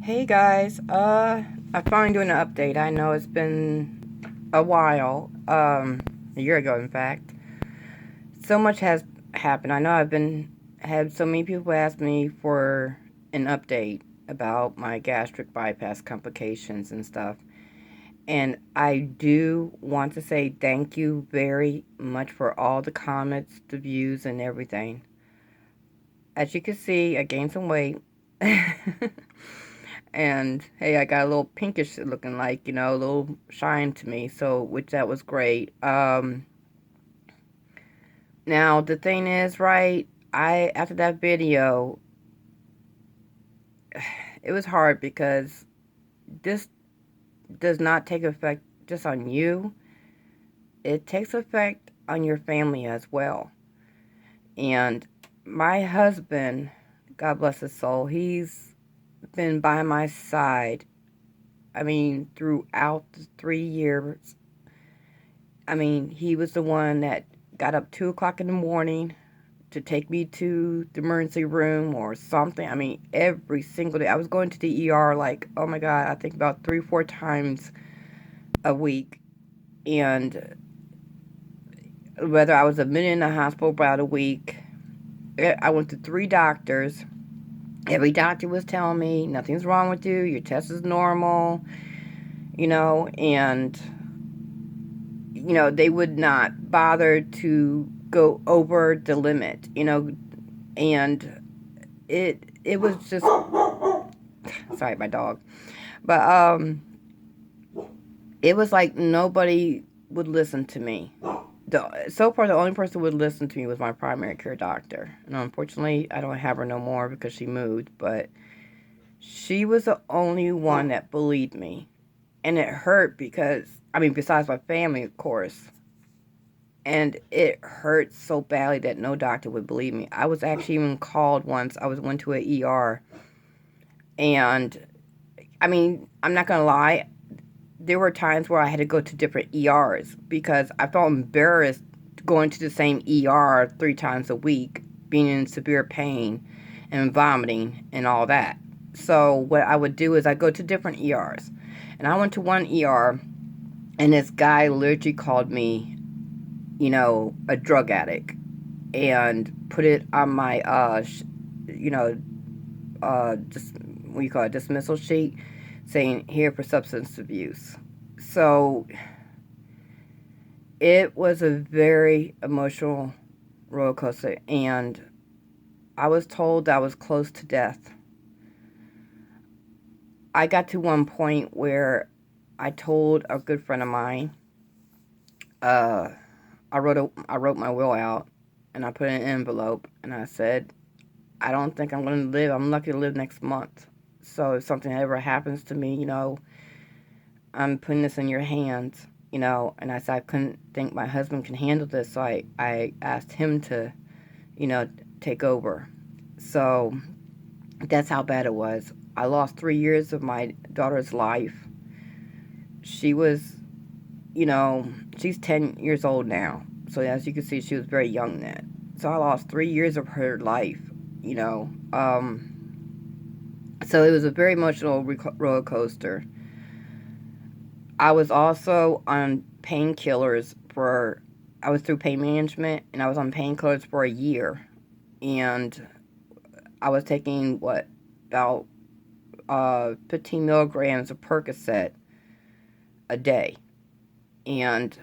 Hey guys, I'm finally doing an update. I know it's been a while, a year ago in fact. So much has happened. I know had so many people ask me for an update about my gastric bypass complications and stuff. And I do want to say thank you very much for all the comments, the views, and everything. As you can see, I gained some weight. And hey, I got a little pinkish looking like, a little shine to me, so which that was great. Now the thing is, right, I after that video, it was hard because this does not take effect just on you. It takes effect on your family as well. And my husband, God bless his soul, he's been by my side. I mean, throughout the 3 years. I mean, he was the one that got up 2 o'clock in the morning to take me to the emergency room or something. I mean, every single day. I was going to the ER like, oh my God, I think about 3, 4 times a week. And whether I was admitted in the hospital about a week, I went to 3 doctors. Every doctor was telling me nothing's wrong with you, your test is normal, and they would not bother to go over the limit, and it was just sorry, my dog. But it was like nobody would listen to me. So far, the only person who would listen to me was my primary care doctor. And unfortunately, I don't have her no more because she moved. But she was the only one that believed me. And it hurt because, I mean, besides my family, of course. And it hurt so badly that no doctor would believe me. I was actually even called once. Went to an ER. And, I mean, I'm not going to lie. There were times where I had to go to different ERs because I felt embarrassed going to the same ER 3 times a week, being in severe pain and vomiting and all that. So what I would do is I go to different ERs. And I went to one ER and this guy literally called me, a drug addict and put it on my, just what you call it, dismissal sheet saying here for substance abuse. So it was a very emotional roller coaster, and I was told I was close to death. I got to one point where I told a good friend of mine, uh, I wrote my will out, and I put it in an envelope, and I said, I don't think I'm going to live. I'm lucky to live next month. So if something ever happens to me, I'm putting this in your hands, and I said I couldn't think my husband can handle this, so I asked him to, you know, take over. So that's how bad it was. I lost 3 years of my daughter's life. She was, you know, she's 10 years old now. So as you can see, she was very young then. So I lost 3 years of her life, you know. So it was a very emotional roller coaster. I was also on painkillers I was through pain management and I was on painkillers for a year. And I was taking, about 15 milligrams of Percocet a day. And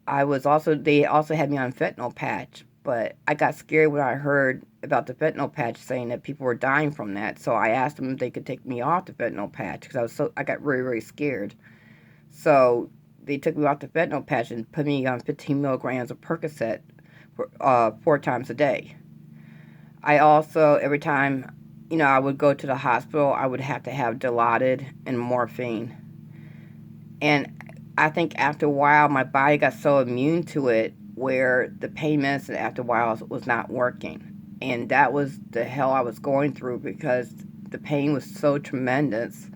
they also had me on fentanyl patch. But I got scared when I heard about the fentanyl patch saying that people were dying from that. So I asked them if they could take me off the fentanyl patch because I got very, very scared. So they took me off the fentanyl patch and put me on 15 milligrams of Percocet for, 4 times a day. I also, every time, I would go to the hospital, I would have to have Dilaudid and morphine. And I think after a while, my body got so immune to it where the pain medicine after a while was not working. And that was the hell I was going through because the pain was so tremendous.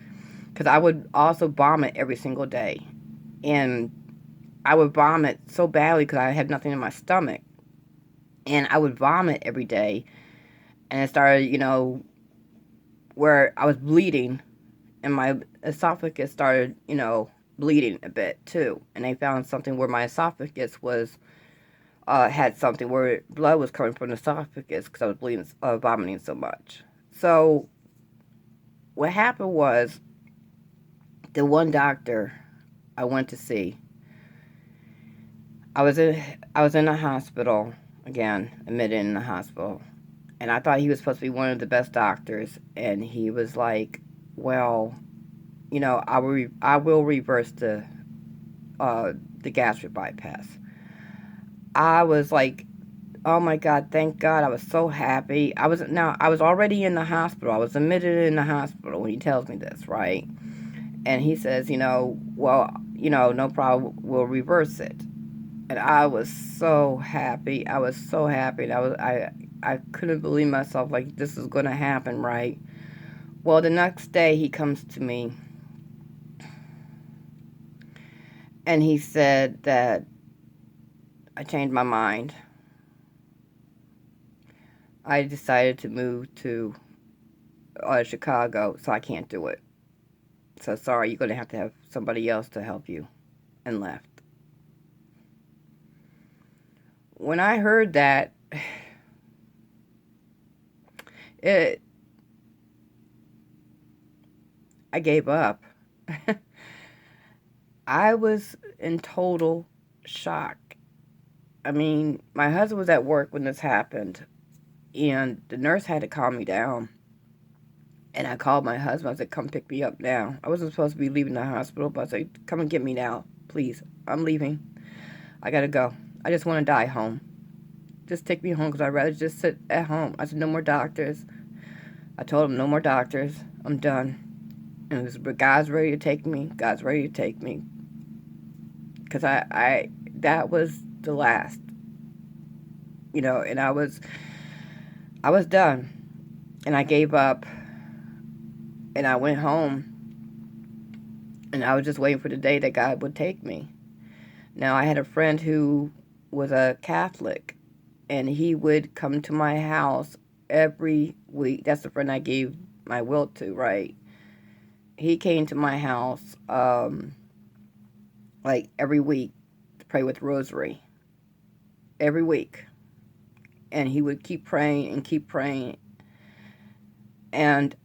Because I would also vomit every single day. And I would vomit so badly because I had nothing in my stomach. And I would vomit every day. And it started, where I was bleeding. and my esophagus started, bleeding a bit too. And they found something where my esophagus was had something where blood was coming from the esophagus because I was bleeding, vomiting so much. So what happened was the one doctor I went to see, I was in the hospital again, admitted in the hospital, and I thought he was supposed to be one of the best doctors, and he was like, "Well, I will reverse the gastric bypass." I was like, "Oh my God, thank God!" I was so happy. I was already in the hospital. I was admitted in the hospital when he tells me this, right? And he says, "Well, no problem. We'll reverse it." And I was so happy. I was so happy. And I couldn't believe myself. Like, this is going to happen, right? Well, the next day he comes to me and he said that I changed my mind. I decided to move to Chicago, so I can't do it. So sorry, you're going to have somebody else to help you. And left. When I heard that, I gave up. I was in total shock. I mean, my husband was at work when this happened, and the nurse had to calm me down. And I called my husband. I said, "Come pick me up now." I wasn't supposed to be leaving the hospital, but I said, "Come and get me now, please. I'm leaving. I gotta go. I just want to die home. Just take me home because I'd rather just sit at home." I said, "No more doctors." I told him, "No more doctors. I'm done." And it was, but God's ready to take me. God's ready to take me. Because that was the last, and I was done. And I gave up. And I went home. And I was just waiting for the day that God would take me. Now, I had a friend who was a Catholic, and he would come to my house every week. That's the friend I gave my will to, right? He came to my house like every week to pray with rosary. Every week. And he would keep praying and keep praying. And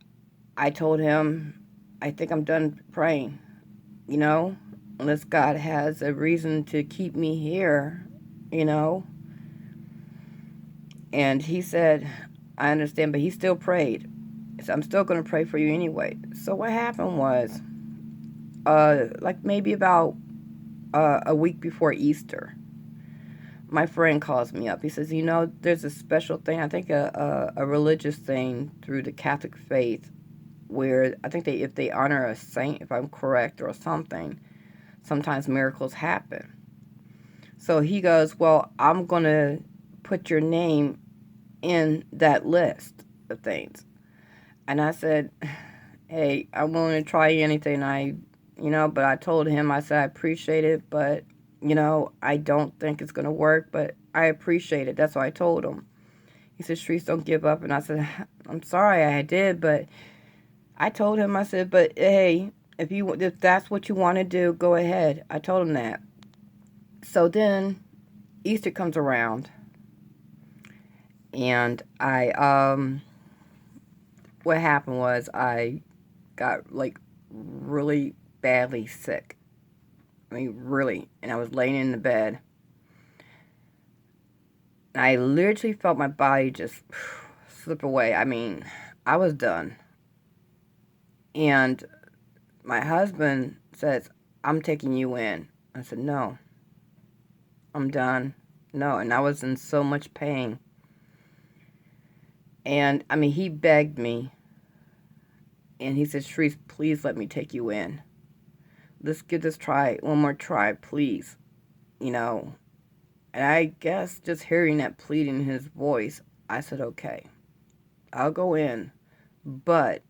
I told him, "I think I'm done praying, unless God has a reason to keep me here, you know." And he said, "I understand," but he still prayed. So, "I'm still going to pray for you anyway." So what happened was, like maybe about a week before Easter, my friend calls me up. He says, "There's a special thing, I think a religious thing through the Catholic faith, where I think if they honor a saint, if I'm correct, or something, sometimes miracles happen." So he goes, "Well, I'm going to put your name in that list of things." And I said, "Hey, I'm willing to try anything. But I told him, I said, I appreciate it, but, I don't think it's going to work, but I appreciate it." That's what I told him. He said, "Sharice, don't give up." And I said, "I'm sorry I did," but I told him, I said, "But hey, if that's what you want to do, go ahead." I told him that. So then Easter comes around, and what happened was I got like really badly sick. I mean, really. And I was laying in the bed. And I literally felt my body just slip away. I mean, I was done. And my husband says, "I'm taking you in." I said, "No, I'm done. No." And I was in so much pain. And, I mean, he begged me. And he said, "Sharice, please let me take you in. Let's give this one more try, please." And I guess just hearing that plead in his voice, I said, "Okay, I'll go in, but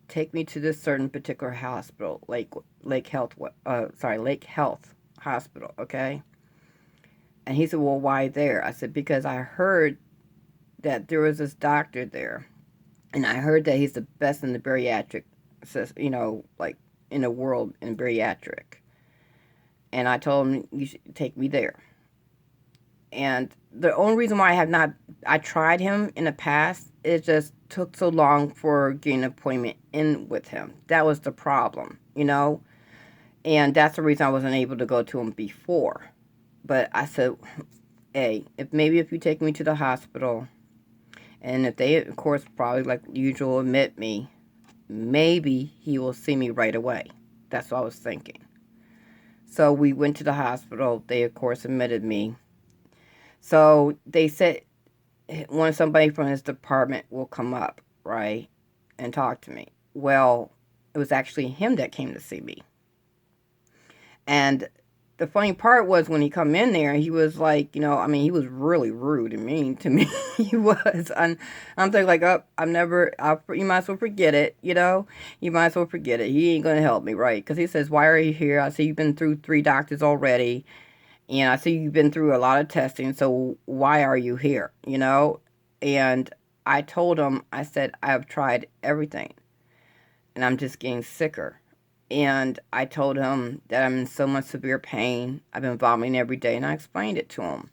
take me to this certain particular hospital, Lake Health Hospital, okay?" And he said, "Well, why there?" I said, "Because I heard that there was this doctor there, and I heard that he's the best in the bariatric like in the world in bariatric. And I told him, you should take me there. And the only reason why I tried him in the past, it just took so long for getting an appointment in with him. That was the problem. And that's the reason I wasn't able to go to him before. But I said, hey, if you take me to the hospital, and if they, of course, probably like usual, admit me, maybe he will see me right away. That's what I was thinking. So we went to the hospital. They, of course, admitted me. So they said somebody from his department will come up, right, and talk to me. Well, it was actually him that came to see me. And the funny part was when he come in there, he was like, he was really rude and mean to me. He was. And I'm thinking like, you might as well forget it, You might as well forget it. He ain't going to help me, right? Because he says, why are you here? I see you've been through 3 doctors already. And I see you've been through a lot of testing, so why are you here, And I told him, I said, I've tried everything, and I'm just getting sicker. And I told him that I'm in so much severe pain. I've been vomiting every day, and I explained it to him.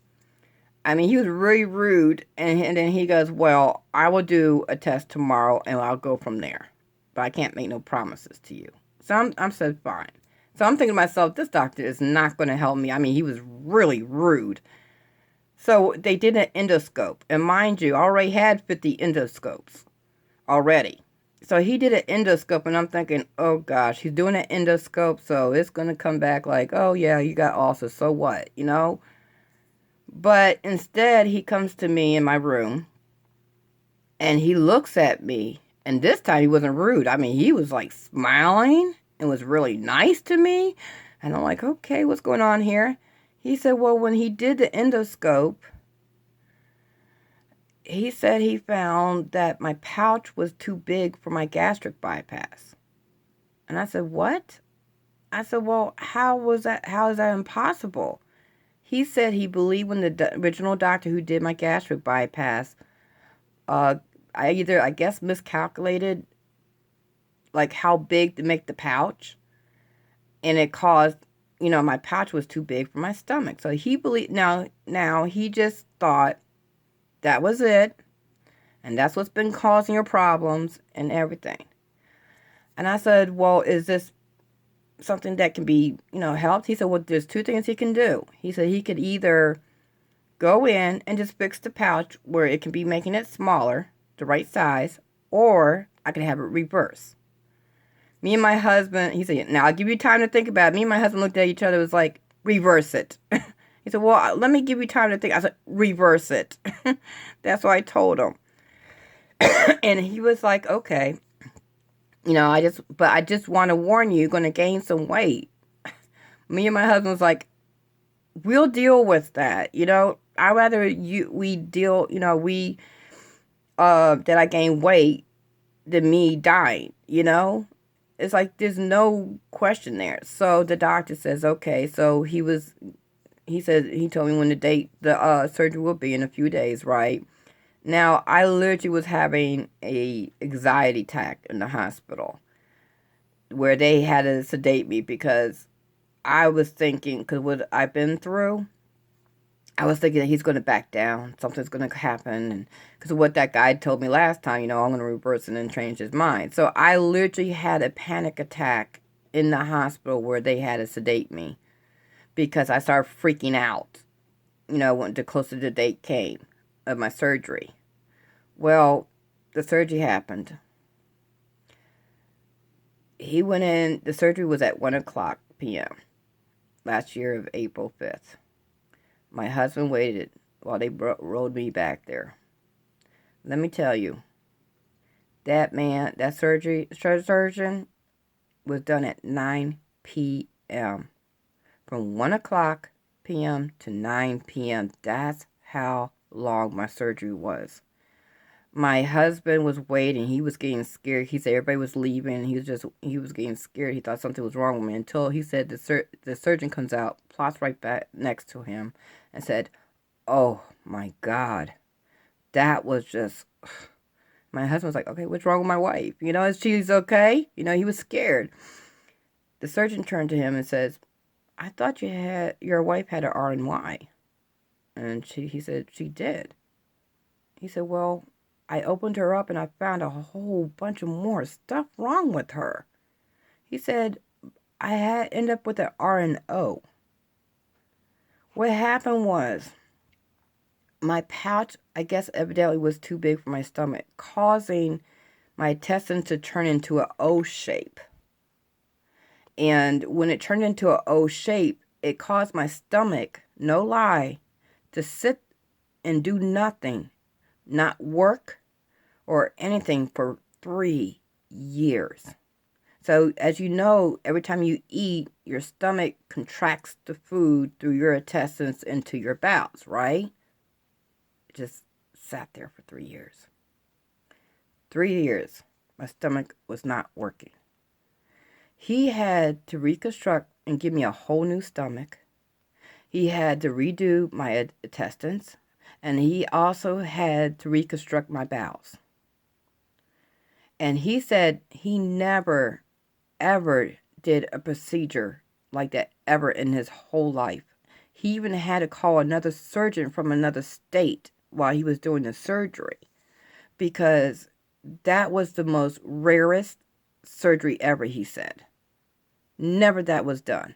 I mean, he was really rude, and then he goes, well, I will do a test tomorrow, and I'll go from there. But I can't make no promises to you. So I'm said, fine. So I'm thinking to myself, this doctor is not going to help me. I mean, he was really rude. So they did an endoscope. And mind you, I already had 50 endoscopes already. So he did an endoscope, and I'm thinking, oh gosh, he's doing an endoscope, so it's going to come back like, oh yeah, you got ulcers, so what, But instead, he comes to me in my room, and he looks at me, and this time he wasn't rude. I mean, he was like smiling and was really nice to me. And I'm like, okay, what's going on here? He said, well, when he did the endoscope, he said he found that my pouch was too big for my gastric bypass. And I said, what? I said, well, how is that impossible? He said he believed when the original doctor who did my gastric bypass, I guess miscalculated like how big to make the pouch, and it caused, my pouch was too big for my stomach. So he believed, now he just thought that was it, and that's what's been causing your problems and everything. And I said, well, is this something that can be, helped? He said, well, there's 2 things he can do. He said he could either go in and just fix the pouch where it can be making it smaller, the right size, or I can have it reverse. Me and my husband, he said, now I'll give you time to think about it. Me and my husband looked at each other, was like, reverse it. He said, well, let me give you time to think. I said, reverse it. That's what I told him. And he was like, okay. I just want to warn you, you're going to gain some weight. Me and my husband was like, we'll deal with that. I'd rather that I gain weight than me dying, It's like there's no question there. So the doctor says, okay. So he told me when the surgery will be in a few days, right? Now, I literally was having a anxiety attack in the hospital where they had to sedate me because I was thinking, because what I've been through, I was thinking that he's going to back down. Something's going to happen. And because of what that guy told me last time, I'm going to reverse it and change his mind. So I literally had a panic attack in the hospital where they had to sedate me because I started freaking out, when the closer the date came of my surgery. Well, the surgery happened. He went in, the surgery was at 1 o'clock p.m. last year of April 5th. My husband waited while they rolled me back there. Let me tell you, that surgeon was done at 9 p.m. From 1 o'clock p.m. to 9 p.m. That's how long my surgery was. My husband was waiting. He was getting scared. He said everybody was leaving. He was getting scared. He thought something was wrong with me until he said the surgeon comes out, plots right back next to him, and said, "Oh my God, that was just." My husband was like, okay, what's wrong with my wife? You know, she's okay? You know, he was scared. The surgeon turned to him and says, I thought your wife had an RNY. And he said, she did. He said, well, I opened her up and I found a whole bunch of more stuff wrong with her. He said, I had ended up with an RNO. What happened was, my pouch, I guess evidently was too big for my stomach, causing my intestines to turn into an O shape. And when it turned into an O shape, it caused my stomach, no lie, to sit and do nothing, not work or anything for 3 years. So as you know, every time you eat, your stomach contracts the food through your intestines into your bowels, right? It just sat there for 3 years. 3 years, my stomach was not working. He had to reconstruct and give me a whole new stomach. He had to redo my intestines, and he also had to reconstruct my bowels. And he said he never, ever did a procedure like that ever in his whole life. He even had to call another surgeon from another state while he was doing the surgery, because that was the most rarest surgery ever, he said. Never that was done.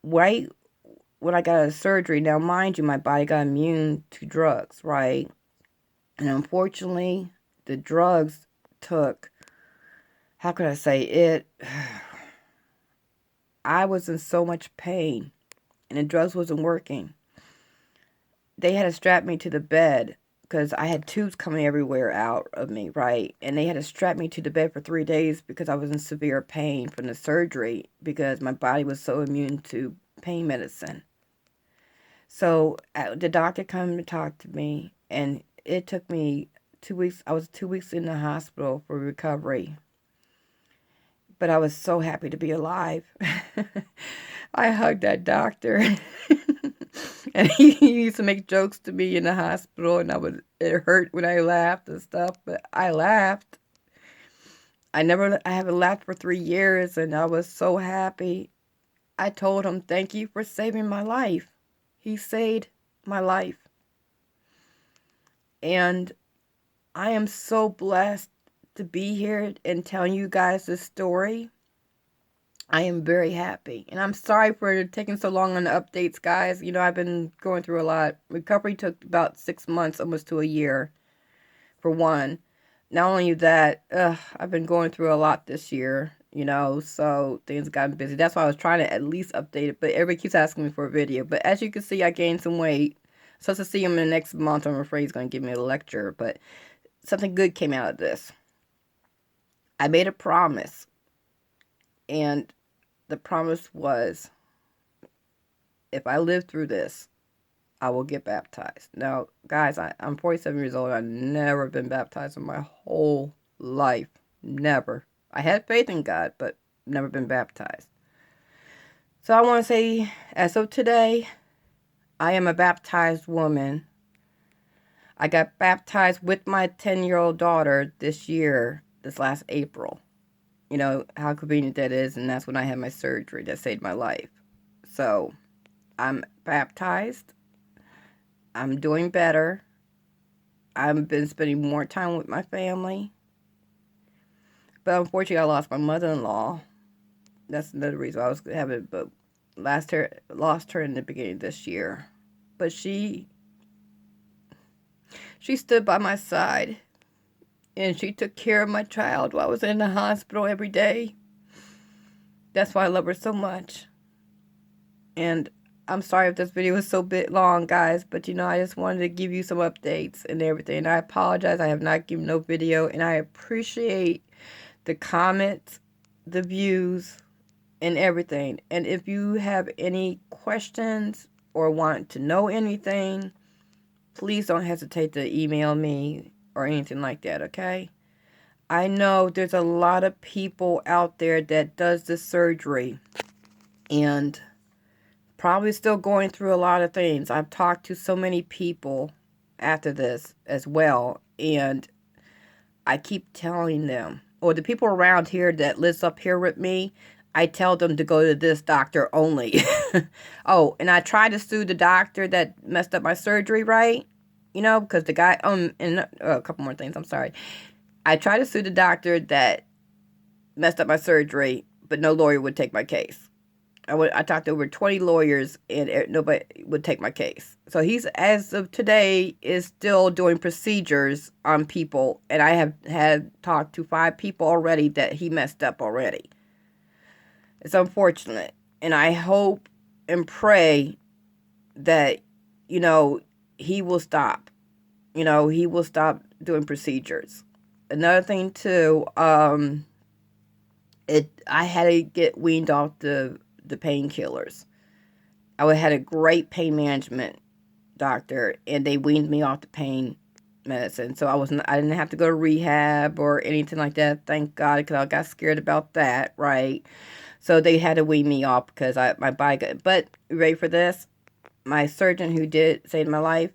Right when I got out of surgery, now mind you, my body got immune to drugs, right? And unfortunately, the drugs took, how could I say it? I was in so much pain, and the drugs wasn't working. They had to strap me to the bed because I had tubes coming everywhere out of me, right? And they had to strap me to the bed for 3 days because I was in severe pain from the surgery because my body was so immune to pain medicine. So the doctor came to talk to me, and it took me 2 weeks. I was 2 weeks in the hospital for recovery. But I was so happy to be alive. I hugged that doctor. And he used to make jokes to me in the hospital, and it hurt when I laughed and stuff, but I laughed. I haven't laughed for 3 years, and I was so happy. I told him, thank you for saving my life. He saved my life. And I am so blessed to be here and telling you guys this story. I am very happy. And I'm sorry for taking so long on the updates, guys. You know, I've been going through a lot. Recovery took about 6 months, almost to a year, for one. Not only that, I've been going through a lot this year, you know, so things got busy. That's why I was trying to at least update it, but everybody keeps asking me for a video. But as you can see, I gained some weight. So to see him in the next month, I'm afraid he's going to give me a lecture, but something good came out of this. I made a promise, and the promise was, if I live through this, I will get baptized. Now, guys, I'm 47 years old. I've never been baptized in my whole life. Never. I had faith in God, but never been baptized. So I want to say, as of today, I am a baptized woman. I got baptized with my 10-year-old daughter this last April. You know, how convenient that is, and that's when I had my surgery that saved my life. So, I'm baptized. I'm doing better. I've been spending more time with my family. But unfortunately, I lost my mother-in-law. That's another reason I was having, but lost her in the beginning of this year. But she stood by my side, and she took care of my child while I was in the hospital every day. That's why I love her so much. And I'm sorry if this video was so bit long, guys, but you know, I just wanted to give you some updates and everything. And I apologize, I have not given no video, and I appreciate the comments, the views, and everything. And if you have any questions or want to know anything, please don't hesitate to email me or anything like that, okay? I know there's a lot of people out there that does this surgery and probably still going through a lot of things. I've talked to so many people after this as well, and I keep telling them, or the people around here that lives up here with me, I tell them to go to this doctor only. Oh, and I try to sue the doctor that messed up my surgery, right? You know, because the guy, and a couple more things, I'm sorry. I tried to sue the doctor that messed up my surgery, but no lawyer would take my case. I talked to over 20 lawyers, and nobody would take my case. So he's, as of today, is still doing procedures on people, and I have had talked to 5 people already that he messed up already. It's unfortunate, and I hope and pray that, you know, he will stop. You know, he will stop doing procedures. Another thing too, I had to get weaned off the painkillers. I had a great pain management doctor, and they weaned me off the pain medicine. So I didn't have to go to rehab or anything like that. Thank God, because I got scared about that, right? So they had to wean me off because my body got. But you ready for this? My surgeon who did save my life,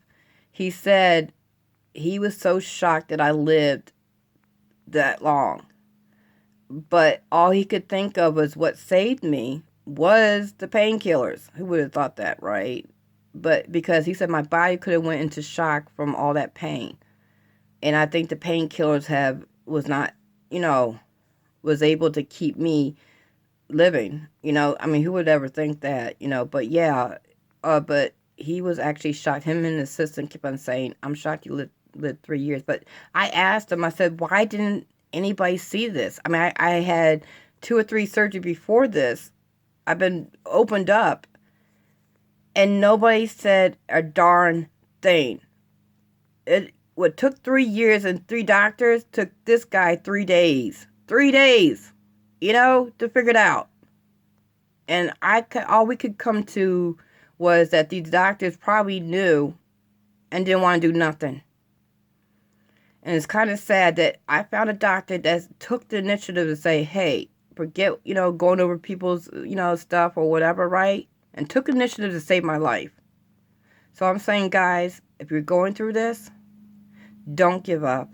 he said he was so shocked that I lived that long. But all he could think of was what saved me was the painkillers. Who would have thought that, right? But because he said my body could have went into shock from all that pain. And I think the painkillers was able to keep me living. You know, I mean, who would ever think that, you know? But yeah, but he was actually shocked. Him and the assistant kept on saying, I'm shocked you lived 3 years. But I asked him, I said, why didn't anybody see this? I mean, I had 2 or 3 surgeries before this. I've been opened up, and nobody said a darn thing. What took 3 years and 3 doctors took this guy 3 days. 3 days, you know, to figure it out. And all we could come to was that these doctors probably knew and didn't want to do nothing. And it's kind of sad that I found a doctor that took the initiative to say, hey, forget, you know, going over people's, you know, stuff or whatever, right? And took initiative to save my life. So I'm saying, guys, if you're going through this, don't give up.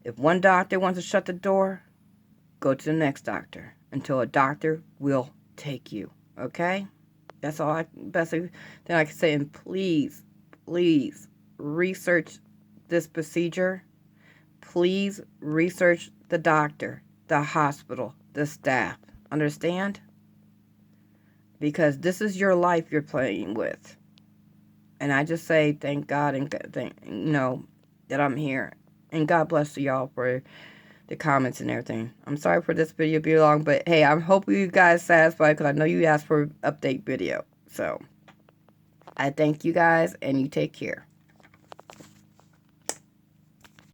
If one doctor wants to shut the door, go to the next doctor until a doctor will take you, okay? That's all best thing I can say. And please, please research this procedure. Please research the doctor, the hospital, the staff. Understand? Because this is your life you're playing with. And I just say thank God and that I'm here. And God bless y'all for the comments and everything. I'm sorry for this video being long, but hey, I'm hoping you guys satisfied because I know you asked for an update video. So I thank you guys, and you take care.